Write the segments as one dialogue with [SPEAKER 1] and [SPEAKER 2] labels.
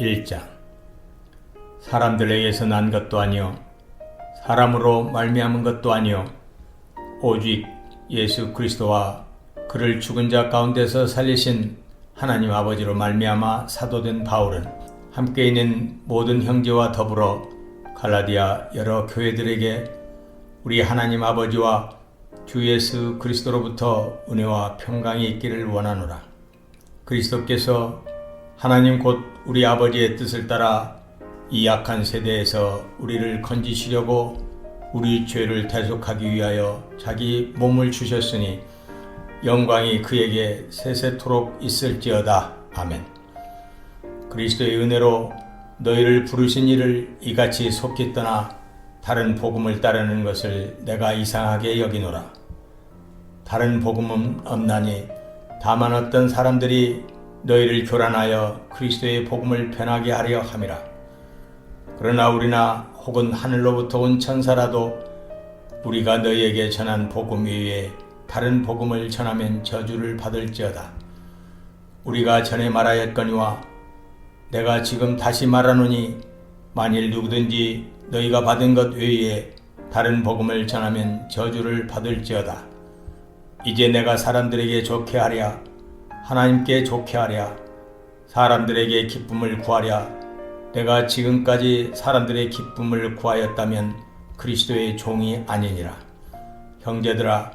[SPEAKER 1] 1장. 사람들에게서 난 것도 아니요 사람으로 말미암은 것도 아니요 오직 예수 그리스도와 그를 죽은 자 가운데서 살리신 하나님 아버지로 말미암아 사도된 바울은 함께 있는 모든 형제와 더불어 갈라디아 여러 교회들에게 우리 하나님 아버지와 주 예수 그리스도로부터 은혜와 평강이 있기를 원하노라. 그리스도께서 하나님 곧 우리 아버지의 뜻을 따라 이 악한 세대에서 우리를 건지시려고 우리 죄를 대속하기 위하여 자기 몸을 주셨으니 영광이 그에게 세세토록 있을지어다. 아멘. 그리스도의 은혜로 너희를 부르신 이를 이같이 속히 떠나 다른 복음을 따르는 것을 내가 이상하게 여기노라. 다른 복음은 없나니 다만 어떤 사람들이 너희를 교란하여 그리스도의 복음을 변하게 하려 함이라. 그러나 우리나 혹은 하늘로부터 온 천사라도 우리가 너희에게 전한 복음 외에 다른 복음을 전하면 저주를 받을지어다. 우리가 전에 말하였거니와 내가 지금 다시 말하노니 만일 누구든지 너희가 받은 것 외에 다른 복음을 전하면 저주를 받을지어다. 이제 내가 사람들에게 좋게 하랴 하나님께 좋게 하랴 사람들에게 기쁨을 구하랴 내가 지금까지 사람들의 기쁨을 구하였다면 그리스도의 종이 아니니라. 형제들아,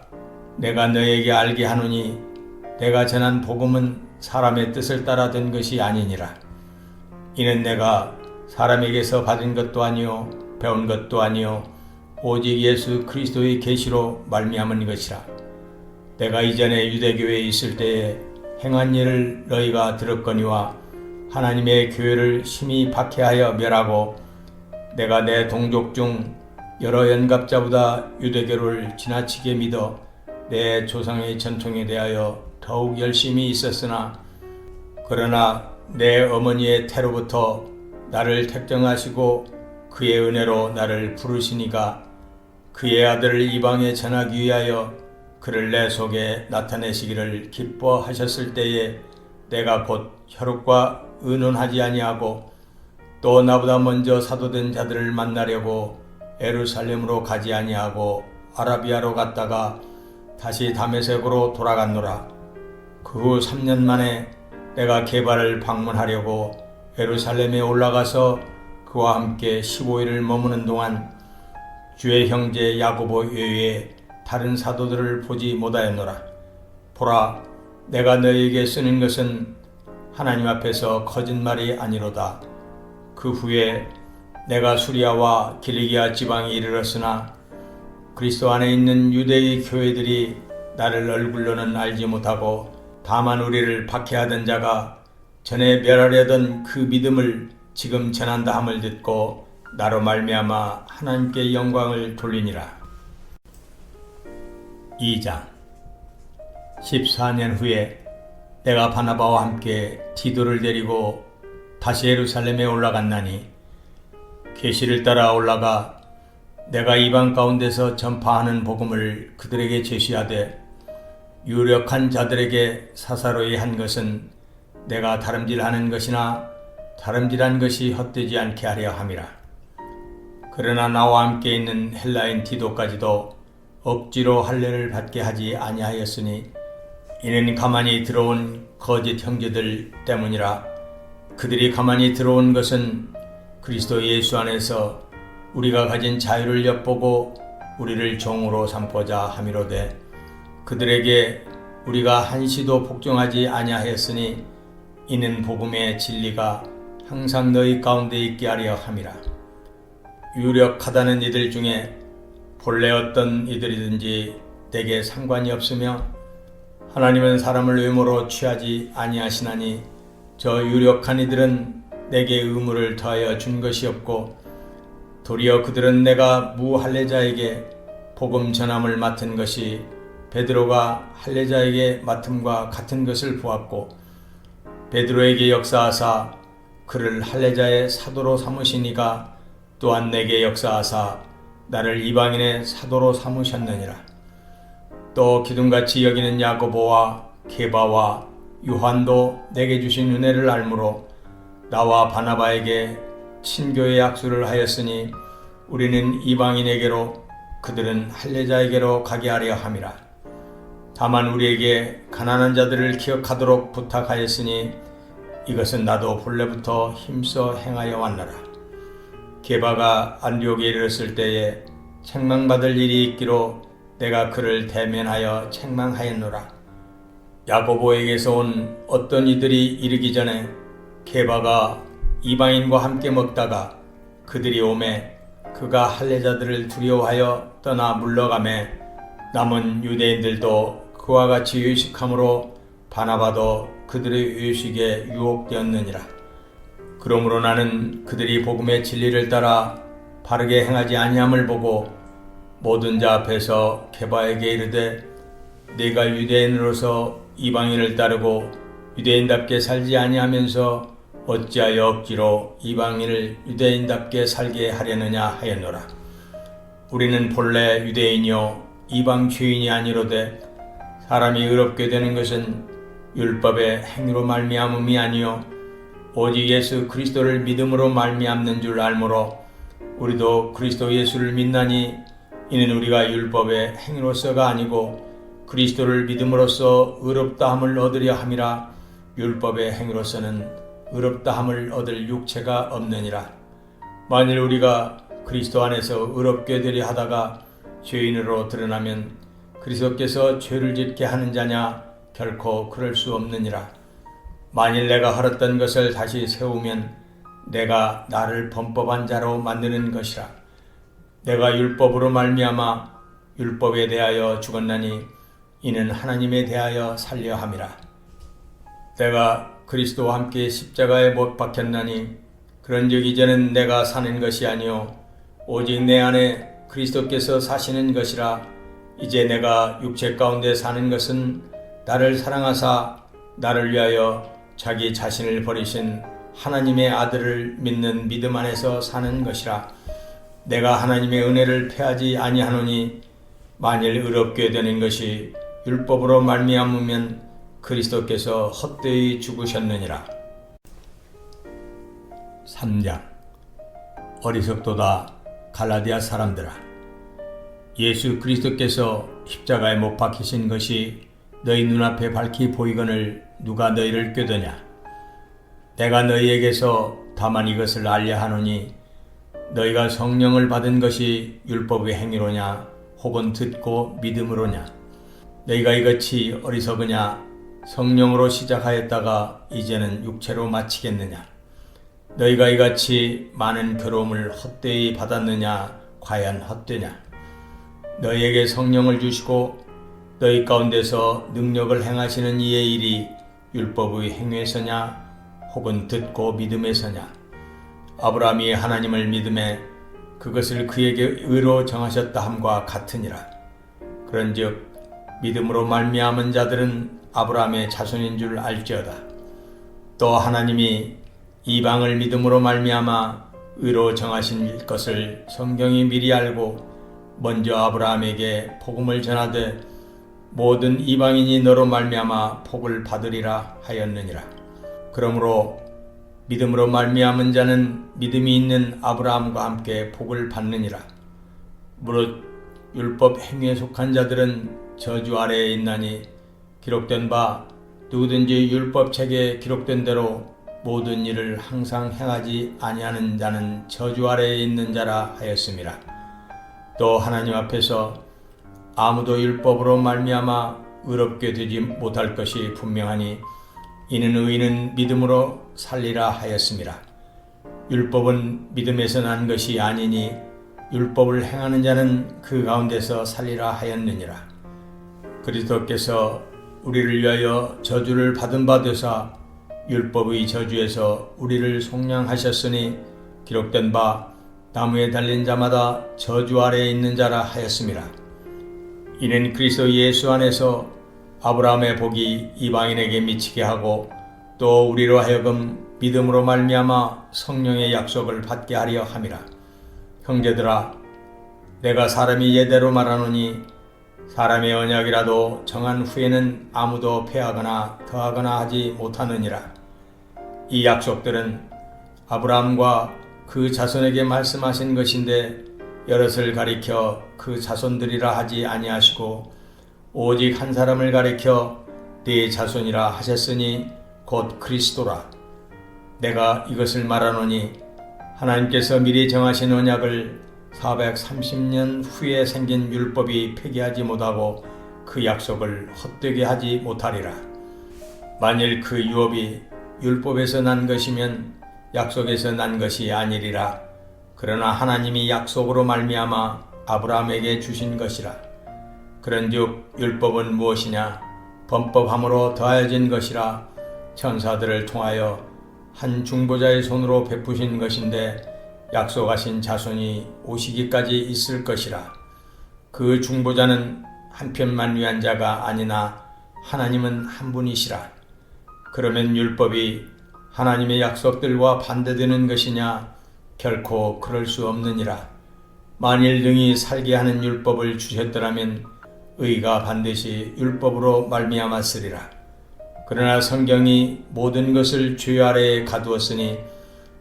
[SPEAKER 1] 내가 너에게 알게 하노니 내가 전한 복음은 사람의 뜻을 따라 된 것이 아니니라. 이는 내가 사람에게서 받은 것도 아니요 배운 것도 아니요 오직 예수 그리스도의 계시로 말미암은 것이라. 내가 이전에 유대교회에 있을 때에 행한 일을 너희가 들었거니와 하나님의 교회를 심히 박해하여 멸하고 내가 내 동족 중 여러 연갑자보다 유대교를 지나치게 믿어 내 조상의 전통에 대하여 더욱 열심히 있었으나 그러나 내 어머니의 태로부터 나를 택정하시고 그의 은혜로 나를 부르시니가 그의 아들을 이방에 전하기 위하여 그를 내 속에 나타내시기를 기뻐하셨을 때에 내가 곧 혈육과 의논하지 아니하고 또 나보다 먼저 사도된 자들을 만나려고 예루살렘으로 가지 아니하고 아라비아로 갔다가 다시 다메섹으로 돌아갔노라. 그 후 3년 만에 내가 게바를 방문하려고 예루살렘에 올라가서 그와 함께 15일을 머무는 동안 주의 형제 야고보 외에 다른 사도들을 보지 못하였노라. 보라, 내가 너희에게 쓰는 것은 하나님 앞에서 거짓말이 아니로다. 그 후에 내가 수리아와 길리기아 지방에 이르렀으나 그리스도 안에 있는 유대의 교회들이 나를 얼굴로는 알지 못하고 다만 우리를 박해하던 자가 전에 멸하려던 그 믿음을 지금 전한다 함을 듣고 나로 말미암아 하나님께 영광을 돌리니라. 2장. 14년 후에 내가 바나바와 함께 디도를 데리고 다시 예루살렘에 올라갔나니 계시를 따라 올라가 내가 이방 가운데서 전파하는 복음을 그들에게 제시하되 유력한 자들에게 사사로이 한 것은 내가 다름질하는 것이나 다름질한 것이 헛되지 않게 하려 함이라. 그러나 나와 함께 있는 헬라인 디도까지도 억지로 할례를 받게 하지 아니하였으니 이는 가만히 들어온 거짓 형제들 때문이라. 그들이 가만히 들어온 것은 그리스도 예수 안에서 우리가 가진 자유를 엿보고 우리를 종으로 삼고자 함이로되 그들에게 우리가 한시도 복종하지 아니하였으니 이는 복음의 진리가 항상 너희 가운데 있게 하려 함이라. 유력하다는 이들 중에 본래 어떤 이들이든지 내게 상관이 없으며 하나님은 사람을 외모로 취하지 아니하시나니 저 유력한 이들은 내게 의무를 더하여 준 것이 없고 도리어 그들은 내가 무할례자에게 복음 전함을 맡은 것이 베드로가 할례자에게 맡음과 같은 것을 보았고 베드로에게 역사하사 그를 할례자의 사도로 삼으시니가 또한 내게 역사하사 나를 이방인의 사도로 삼으셨느니라. 또 기둥같이 여기는 야고보와 게바와 요한도 내게 주신 은혜를 알므로 나와 바나바에게 친교의 약속을 하였으니 우리는 이방인에게로 그들은 할례자에게로 가게 하려 함이라. 다만 우리에게 가난한 자들을 기억하도록 부탁하였으니 이것은 나도 본래부터 힘써 행하여 왔노라. 게바가 안디옥에 이르렀을 때에 책망받을 일이 있기로 내가 그를 대면하여 책망하였노라. 야고보에게서 온 어떤 이들이 이르기 전에 게바가 이방인과 함께 먹다가 그들이 오매 그가 할례자들을 두려워하여 떠나 물러가매 남은 유대인들도 그와 같이 의식함으로 바나바도 그들의 의식에 유혹되었느니라. 그러므로 나는 그들이 복음의 진리를 따라 바르게 행하지 아니함을 보고 모든 자 앞에서 게바에게 이르되 네가 유대인으로서 이방인을 따르고 유대인답게 살지 아니하면서 어찌하여 억지로 이방인을 유대인답게 살게 하려느냐 하였노라. 우리는 본래 유대인이요 이방 죄인이 아니로되 사람이 의롭게 되는 것은 율법의 행위로 말미암음이 아니요 오직 예수 그리스도를 믿음으로 말미암는 줄 알므로 우리도 그리스도 예수를 믿나니 이는 우리가 율법의 행위로서가 아니고 그리스도를 믿음으로써 의롭다함을 얻으려 함이라. 율법의 행위로서는 의롭다함을 얻을 육체가 없느니라. 만일 우리가 그리스도 안에서 의롭게 되려 하다가 죄인으로 드러나면 그리스도께서 죄를 짓게 하는 자냐? 결코 그럴 수 없느니라. 만일 내가 헐었던 것을 다시 세우면 내가 나를 범법한 자로 만드는 것이라. 내가 율법으로 말미암아 율법에 대하여 죽었나니 이는 하나님에 대하여 살려 함이라. 내가 그리스도와 함께 십자가에 못 박혔나니 그런즉 이제는 내가 사는 것이 아니요 오직 내 안에 그리스도께서 사시는 것이라. 이제 내가 육체 가운데 사는 것은 나를 사랑하사 나를 위하여 자기 자신을 버리신 하나님의 아들을 믿는 믿음 안에서 사는 것이라. 내가 하나님의 은혜를 패하지 아니하노니 만일 의롭게 되는 것이 율법으로 말미암으면 그리스도께서 헛되이 죽으셨느니라. 3장 어리석도다 갈라디아 사람들아, 예수 그리스도께서 십자가에 못 박히신 것이 너희 눈앞에 밝히 보이거늘 누가 너희를 꾀더냐. 내가 너희에게서 다만 이것을 알려 하노니 너희가 성령을 받은 것이 율법의 행위로냐 혹은 듣고 믿음으로냐. 너희가 이같이 어리석으냐. 성령으로 시작하였다가 이제는 육체로 마치겠느냐. 너희가 이같이 많은 괴로움을 헛되이 받았느냐. 과연 헛되냐. 너희에게 성령을 주시고 너희 가운데서 능력을 행하시는 이의 일이 율법의 행위에서냐 혹은 듣고 믿음에서냐. 아브라함이 하나님을 믿음에 그것을 그에게 의로 정하셨다 함과 같으니라. 그런즉 믿음으로 말미암은 자들은 아브라함의 자손인 줄 알지어다. 또 하나님이 이방을 믿음으로 말미암아 의로 정하신 것을 성경이 미리 알고 먼저 아브라함에게 복음을 전하되 모든 이방인이 너로 말미암아 복을 받으리라 하였느니라. 그러므로 믿음으로 말미암은 자는 믿음이 있는 아브라함과 함께 복을 받느니라. 무릇 율법 행위에 속한 자들은 저주 아래에 있나니 기록된 바 누구든지 율법책에 기록된 대로 모든 일을 항상 행하지 아니하는 자는 저주 아래에 있는 자라 하였음이라. 또 하나님 앞에서 아무도 율법으로 말미암아 의롭게 되지 못할 것이 분명하니 이는 의인은 믿음으로 살리라 하였음이라. 율법은 믿음에서 난 것이 아니니 율법을 행하는 자는 그 가운데서 살리라 하였느니라. 그리스도께서 우리를 위하여 저주를 받은 바 되사 율법의 저주에서 우리를 속량하셨으니 기록된 바 나무에 달린 자마다 저주 아래에 있는 자라 하였음이라. 이는 그리스도 예수 안에서 아브라함의 복이 이방인에게 미치게 하고 또 우리로 하여금 믿음으로 말미암아 성령의 약속을 받게 하려 함이라. 형제들아, 내가 사람이 예대로 말하노니 사람의 언약이라도 정한 후에는 아무도 패하거나 더하거나 하지 못하느니라. 이 약속들은 아브라함과 그 자손에게 말씀하신 것인데 여럿을 가리켜 그 자손들이라 하지 아니하시고 오직 한 사람을 가리켜 네 자손이라 하셨으니 곧 그리스도라. 내가 이것을 말하노니 하나님께서 미리 정하신 언약을 430년 후에 생긴 율법이 폐기하지 못하고 그 약속을 헛되게 하지 못하리라. 만일 그 유업이 율법에서 난 것이면 약속에서 난 것이 아니리라. 그러나 하나님이 약속으로 말미암아 아브라함에게 주신 것이라. 그런즉 율법은 무엇이냐? 범법함으로 더하여진 것이라. 천사들을 통하여 한 중보자의 손으로 베푸신 것인데 약속하신 자손이 오시기까지 있을 것이라. 그 중보자는 한편만 위한 자가 아니나 하나님은 한 분이시라. 그러면 율법이 하나님의 약속들과 반대되는 것이냐? 결코 그럴 수 없느니라. 만일 능히 살게 하는 율법을 주셨더라면 의가 반드시 율법으로 말미암았으리라. 그러나 성경이 모든 것을 죄 아래에 가두었으니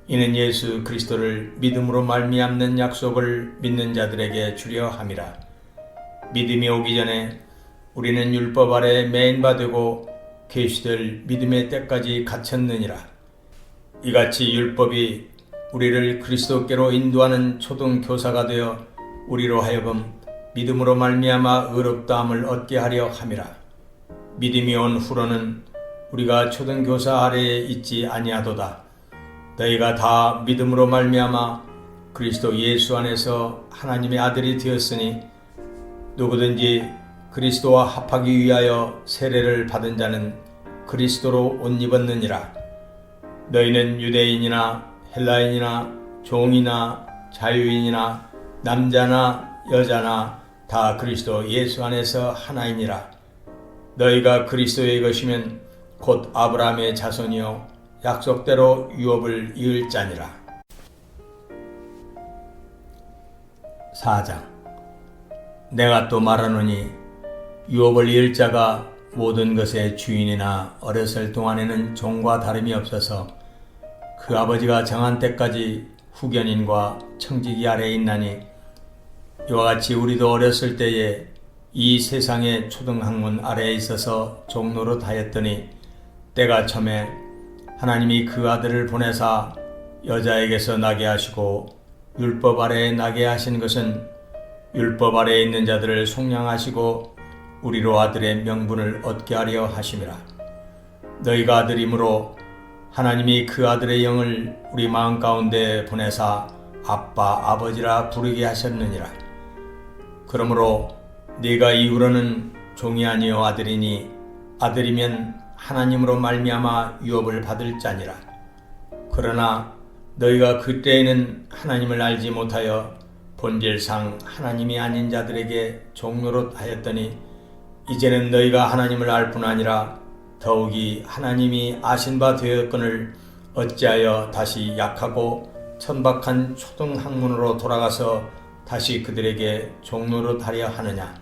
[SPEAKER 1] 이는 예수 그리스도를 믿음으로 말미암는 약속을 믿는 자들에게 주려 함이라. 믿음이 오기 전에 우리는 율법 아래에 매인 바 되고 계시될 믿음의 때까지 갇혔느니라. 이같이 율법이 우리를 그리스도께로 인도하는 초등교사가 되어 우리로 하여금 믿음으로 말미암아 의롭다함을 얻게 하려 함이라. 믿음이 온 후로는 우리가 초등교사 아래에 있지 아니하도다. 너희가 다 믿음으로 말미암아 그리스도 예수 안에서 하나님의 아들이 되었으니 누구든지 그리스도와 합하기 위하여 세례를 받은 자는 그리스도로 옷 입었느니라. 너희는 유대인이나 헬라인이나 종이나 자유인이나 남자나 여자나 다 그리스도 예수 안에서 하나이니라. 너희가 그리스도의 것이면 곧 아브라함의 자손이요 약속대로 유업을 이을 자니라. 4장. 내가 또 말하노니 유업을 이을 자가 모든 것의 주인이나 어렸을 동안에는 종과 다름이 없어서 그 아버지가 정한 때까지 후견인과 청지기 아래에 있나니 이와 같이 우리도 어렸을 때에 이 세상의 초등학문 아래에 있어서 종노릇 하였더니 때가 첨에 하나님이 그 아들을 보내사 여자에게서 나게 하시고 율법 아래에 나게 하신 것은 율법 아래에 있는 자들을 속량하시고 우리로 아들의 명분을 얻게 하려 하심이라. 너희가 아들이므로 하나님이 그 아들의 영을 우리 마음 가운데 보내사 아빠 아버지라 부르게 하셨느니라. 그러므로 네가 이후로는 종이 아니요 아들이니 아들이면 하나님으로 말미암아 유업을 받을 자니라. 그러나 너희가 그때에는 하나님을 알지 못하여 본질상 하나님이 아닌 자들에게 종노릇 하였더니 이제는 너희가 하나님을 알 뿐 아니라 더욱이 하나님이 아신 바 되었거늘 어찌하여 다시 약하고 천박한 초등학문으로 돌아가서 다시 그들에게 종노릇 하려 하느냐.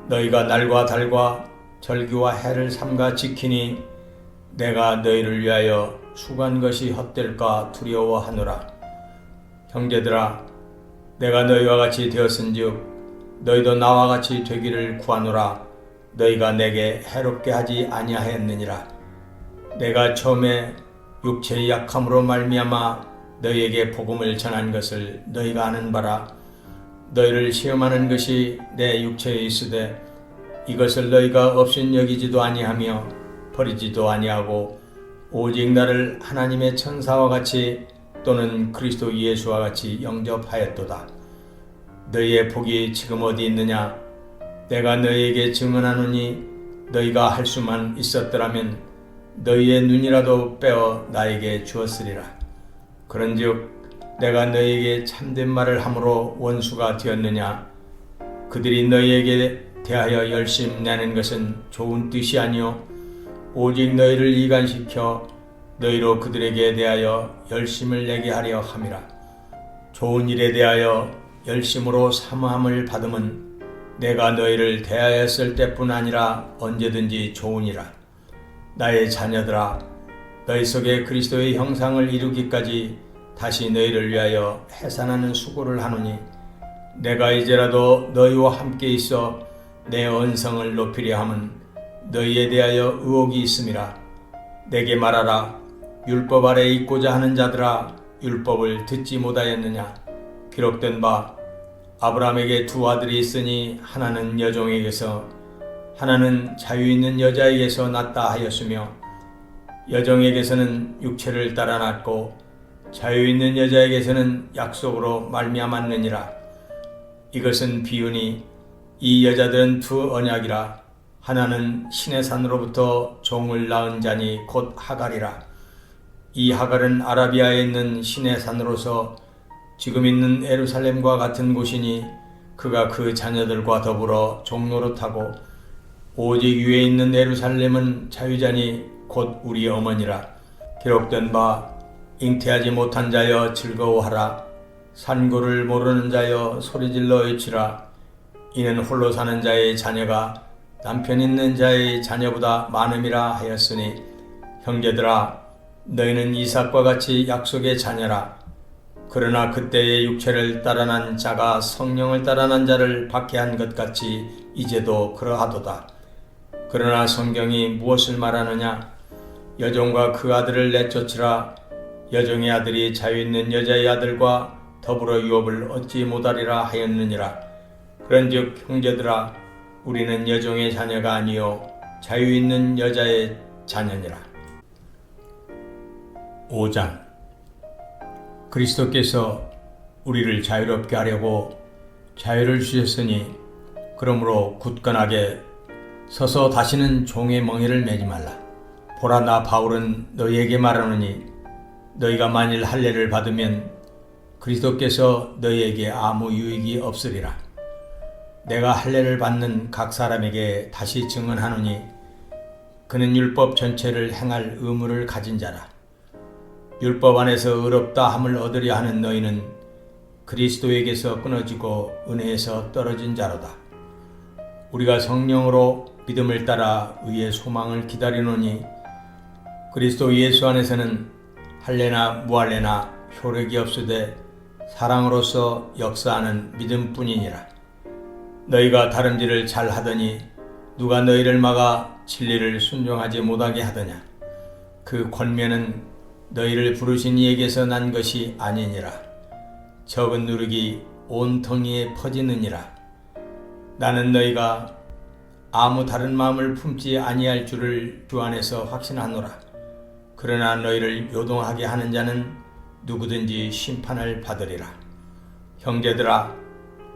[SPEAKER 1] 너희가 날과 달과 절기와 해를 삼가 지키니 내가 너희를 위하여 수고한 것이 헛될까 두려워하노라. 형제들아, 내가 너희와 같이 되었은즉 너희도 나와 같이 되기를 구하노라. 너희가 내게 해롭게 하지 아니하였느니라. 내가 처음에 육체의 약함으로 말미암아 너희에게 복음을 전한 것을 너희가 아는 바라. 너희를 시험하는 것이 내 육체에 있으되 이것을 너희가 없인 여기지도 아니하며 버리지도 아니하고 오직 나를 하나님의 천사와 같이 또는 그리스도 예수와 같이 영접하였도다. 너희의 복이 지금 어디 있느냐? 내가 너희에게 증언하노니 너희가 할 수만 있었더라면 너희의 눈이라도 빼어 나에게 주었으리라. 그런즉 내가 너희에게 참된 말을 함으로 원수가 되었느냐? 그들이 너희에게 대하여 열심 내는 것은 좋은 뜻이 아니요 오직 너희를 이간시켜 너희로 그들에게 대하여 열심을 내게 하려 함이라. 좋은 일에 대하여 열심으로 사모함을 받음은 내가 너희를 대하였을 때뿐 아니라 언제든지 좋으니라. 나의 자녀들아, 너희 속에 그리스도의 형상을 이루기까지 다시 너희를 위하여 해산하는 수고를 하노니 내가 이제라도 너희와 함께 있어 내 언성을 높이려 함은 너희에 대하여 의혹이 있음이라. 내게 말하라. 율법 아래 있고자 하는 자들아, 율법을 듣지 못하였느냐? 기록된 바 아브라함에게 두 아들이 있으니 하나는 여종에게서 하나는 자유 있는 여자에게서 났다 하였으며 여종에게서는 육체를 따라 났고 자유 있는 여자에게서는 약속으로 말미암았느니라. 이것은 비유니 이 여자들은 두 언약이라. 하나는 신의 산으로부터 종을 낳은 자니 곧 하갈이라. 이 하갈은 아라비아에 있는 신의 산으로서 지금 있는 예루살렘과 같은 곳이니 그가 그 자녀들과 더불어 종노릇하고 오직 위에 있는 예루살렘은 자유자니 곧 우리 어머니라. 기록된 바 잉태하지 못한 자여 즐거워하라. 산고를 모르는 자여 소리질러 외치라. 이는 홀로 사는 자의 자녀가 남편 있는 자의 자녀보다 많음이라 하였으니 형제들아, 너희는 이삭과 같이 약속의 자녀라. 그러나 그때의 육체를 따라 난 자가 성령을 따라 난 자를 박해한 것 같이 이제도 그러하도다. 그러나 성경이 무엇을 말하느냐? 여종과 그 아들을 내쫓으라. 여종의 아들이 자유 있는 여자의 아들과 더불어 유업을 얻지 못하리라 하였느니라. 그런즉 형제들아, 우리는 여종의 자녀가 아니요 자유 있는 여자의 자녀니라. 5장. 그리스도께서 우리를 자유롭게 하려고 자유를 주셨으니 그러므로 굳건하게 서서 다시는 종의 멍에를 매지 말라. 보라, 나 바울은 너희에게 말하노니 너희가 만일 할례를 받으면 그리스도께서 너희에게 아무 유익이 없으리라. 내가 할례를 받는 각 사람에게 다시 증언하노니 그는 율법 전체를 행할 의무를 가진 자라. 율법 안에서 의롭다 함을 얻으려 하는 너희는 그리스도에게서 끊어지고 은혜에서 떨어진 자로다. 우리가 성령으로 믿음을 따라 의의 소망을 기다리노니 그리스도 예수 안에서는 할례나 무할례나 효력이 없으되 사랑으로서 역사하는 믿음뿐이니라. 너희가 다름질을 잘 하더니 누가 너희를 막아 진리를 순종하지 못하게 하더냐? 그 권면은 너희를 부르신 이에게서 난 것이 아니니라. 적은 누룩이 온 덩이에 퍼지느니라. 나는 너희가 아무 다른 마음을 품지 아니할 줄을 주 안에서 확신하노라. 그러나 너희를 요동하게 하는 자는 누구든지 심판을 받으리라. 형제들아,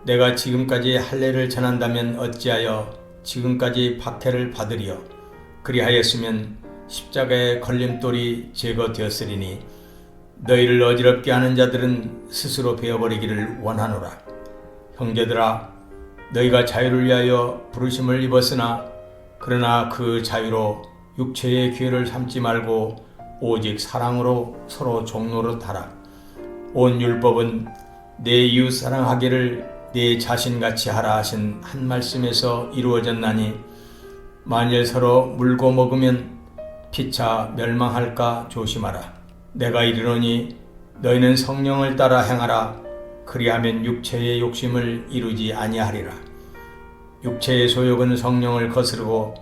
[SPEAKER 1] 내가 지금까지 할례를 전한다면 어찌하여 지금까지 박해를 받으리요? 그리하였으면 십자가의 걸림돌이 제거되었으리니 너희를 어지럽게 하는 자들은 스스로 베어버리기를 원하노라. 형제들아, 너희가 자유를 위하여 부르심을 입었으나 그러나 그 자유로 육체의 기회를 삼지 말고 오직 사랑으로 서로 종노릇하라. 온 율법은 내 이웃 사랑하기를 내 자신같이 하라 하신 한 말씀에서 이루어졌나니 만일 서로 물고 먹으면 피차 멸망할까 조심하라. 내가 이르노니 너희는 성령을 따라 행하라. 그리하면 육체의 욕심을 이루지 아니하리라. 육체의 소욕은 성령을 거스르고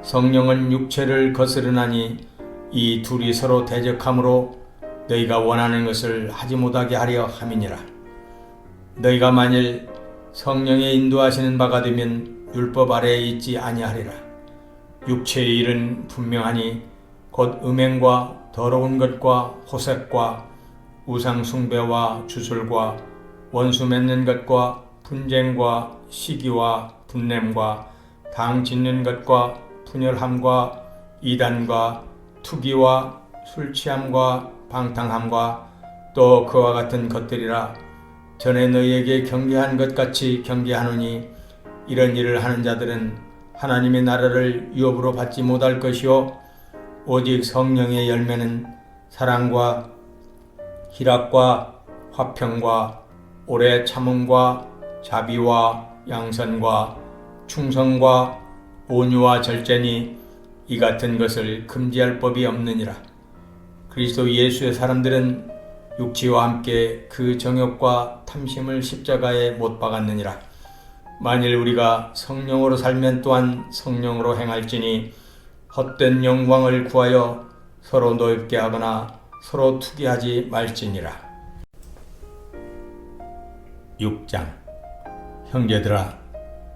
[SPEAKER 1] 성령은 육체를 거스르나니 이 둘이 서로 대적하므로 너희가 원하는 것을 하지 못하게 하려 함이니라. 너희가 만일 성령의 인도하시는 바가 되면 율법 아래에 있지 아니하리라. 육체의 일은 분명하니 곧 음행과 더러운 것과 호색과 우상 숭배와 주술과 원수 맺는 것과 분쟁과 시기와 분냄과 당 짓는 것과 분열함과 이단과 투기와 술 취함과 방탕함과 또 그와 같은 것들이라. 전에 너희에게 경계한 것 같이 경계하노니 이런 일을 하는 자들은 하나님의 나라를 유업으로 받지 못할 것이요 오직 성령의 열매는 사랑과 희락과 화평과 오래 참음과 자비와 양선과 충성과 온유와 절제니 이 같은 것을 금지할 법이 없느니라. 그리스도 예수의 사람들은 육체와 함께 그 정욕과 탐심을 십자가에 못 박았느니라. 만일 우리가 성령으로 살면 또한 성령으로 행할지니 헛된 영광을 구하여 서로 노엽게 하거나 서로 투기하지 말지니라. 6장. 형제들아,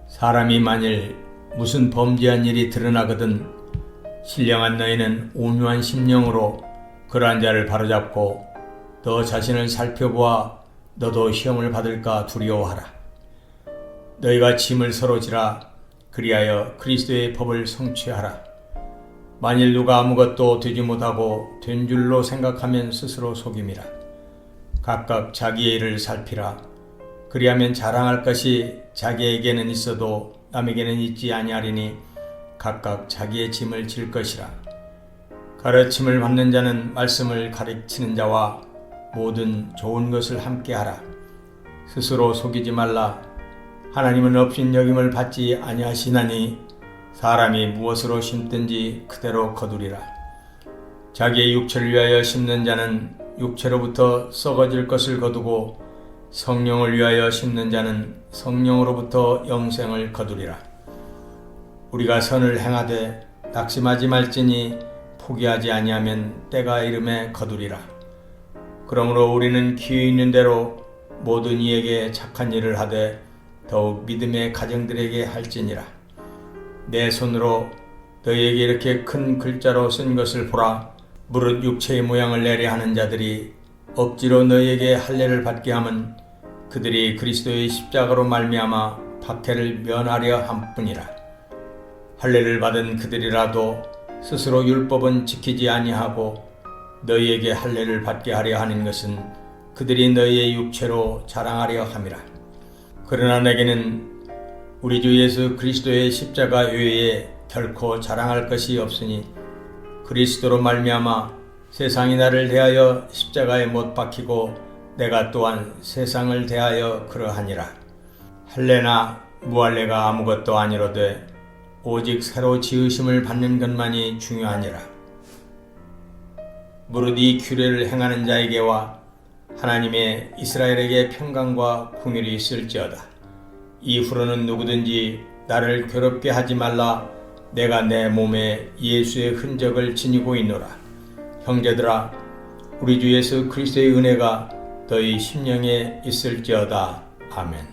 [SPEAKER 1] 사람이 만일 무슨 범죄한 일이 드러나거든 신령한 너희는 온유한 심령으로 그러한 자를 바로잡고 너 자신을 살펴보아 너도 시험을 받을까 두려워하라. 너희가 짐을 서로 지라. 그리하여 그리스도의 법을 성취하라. 만일 누가 아무것도 되지 못하고 된 줄로 생각하면 스스로 속임이라. 각각 자기의 일을 살피라. 그리하면 자랑할 것이 자기에게는 있어도 남에게는 있지 아니하리니 각각 자기의 짐을 질 것이라. 가르침을 받는 자는 말씀을 가르치는 자와 모든 좋은 것을 함께하라. 스스로 속이지 말라. 하나님은 업신여김을 받지 아니하시나니 사람이 무엇으로 심든지 그대로 거두리라. 자기의 육체를 위하여 심는 자는 육체로부터 썩어질 것을 거두고 성령을 위하여 심는 자는 성령으로부터 영생을 거두리라. 우리가 선을 행하되 낙심하지 말지니 포기하지 아니하면 때가 이름에 거두리라. 그러므로 우리는 기회 있는 대로 모든 이에게 착한 일을 하되 더욱 믿음의 가정들에게 할지니라. 내 손으로 너희에게 이렇게 큰 글자로 쓴 것을 보라. 무릇 육체의 모양을 내려 하는 자들이 억지로 너희에게 할례를 받게 함은 그들이 그리스도의 십자가로 말미암아 박해를 면하려 함뿐이라. 할례를 받은 그들이라도 스스로 율법은 지키지 아니하고 너희에게 할례를 받게 하려 하는 것은 그들이 너희의 육체로 자랑하려 함이라. 그러나 내게는 우리 주 예수 그리스도의 십자가 외에 결코 자랑할 것이 없으니 그리스도로 말미암아 세상이 나를 대하여 십자가에 못 박히고 내가 또한 세상을 대하여 그러하니라. 할례나 무할례가 아무것도 아니로되 오직 새로 지으심을 받는 것만이 중요하니라. 무릇 이 규례를 행하는 자에게와 하나님의 이스라엘에게 평강과 긍휼이 있을지어다. 이후로는 누구든지 나를 괴롭게 하지 말라. 내가 내 몸에 예수의 흔적을 지니고 있노라. 형제들아, 우리 주 예수 그리스도의 은혜가 너희 심령에 있을지어다. 아멘.